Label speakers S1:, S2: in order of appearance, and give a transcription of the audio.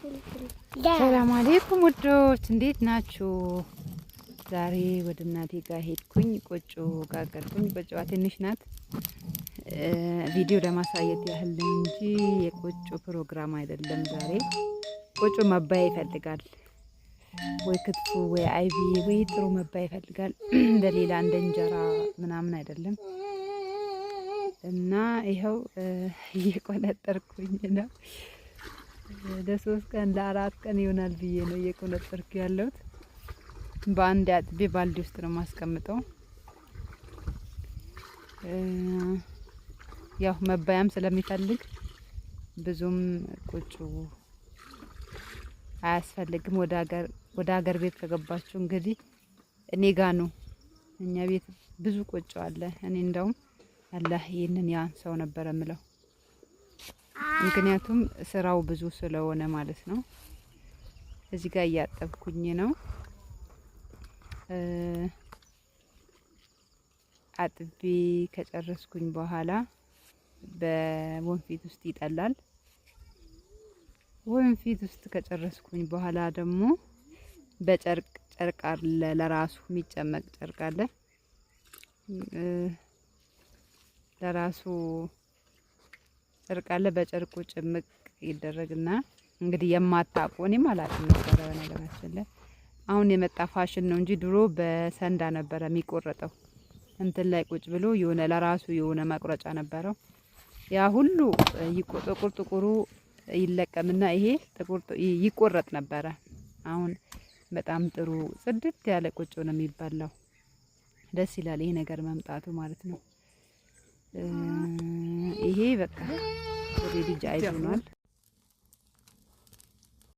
S1: ሰላም አለይኩም ውዶች እንዴት ናችሁ? ዛሬ ወደ እናቴ ጋር ሄድኩኝ። ቆጮ ጋገርኩኝ። ቆጮዋ ትንሽ ናት። ቪዲዮ ለማሳየት ያህል እንጂ የቆጮ ፕሮግራም አይደለም። ዛሬ ቆጮ መባያ ይፈልጋል። ወይ ክትፎ ወይ አይቢ ወይ ጥሩ መባያ ይፈልጋል። እንደሌላ እንደ እንጀራ ምናምን አይደለም። እና ይኸው እየቆነጠርኩኝ ነው። ለሶስት ቀን ለአራት ቀን ይሆናል ብዬ ነው እየቆነጠርኩ ያለሁት። በአንድ አጥቤ ባልዲ ውስጥ ነው ማስቀምጠው። ያው መባያም ስለሚፈልግ ብዙም ቆጮ አያስፈልግም። ወደ ሀገር ቤት ከገባችሁ እንግዲህ እኔ ጋ ነው። እኛ ቤት ብዙ ቆጮ አለ። እኔ እንደውም አላህ ይሄንን ያንሰው ነበር የምለው። ምክንያቱም ስራው ብዙ ስለሆነ ማለት ነው። እዚህ ጋር እያጠብኩኝ ነው። አጥቤ ከጨረስኩኝ በኋላ በወንፊት ውስጥ ይጠላል። ወንፊት ውስጥ ከጨረስኩኝ በኋላ ደግሞ በጨርቅ አለ፣ ለራሱ የሚጨመቅ ጨርቅ አለ። ለራሱ ጨርቅ አለ። በጨርቁ ጭምቅ ይደረግና እንግዲህ የማታውቁ እኔም አላውቅም ነበረ በነገራችን ላይ አሁን የመጣ ፋሽን ነው እንጂ ድሮ በሰንዳ ነበረ የሚቆረጠው። እንትን ላይ ቁጭ ብሎ የሆነ ለራሱ የሆነ መቁረጫ ነበረው። ያ ሁሉ ጥቁሩ ይለቀምና ይሄ ጥቁር ይቆረጥ ነበረ። አሁን በጣም ጥሩ ጽድት ያለ ቆጮ ነው የሚባለው። ደስ ይላል ይሄ ነገር መምጣቱ ማለት ነው። ይሄ በቃ ወደ ልጅ አይዞናል።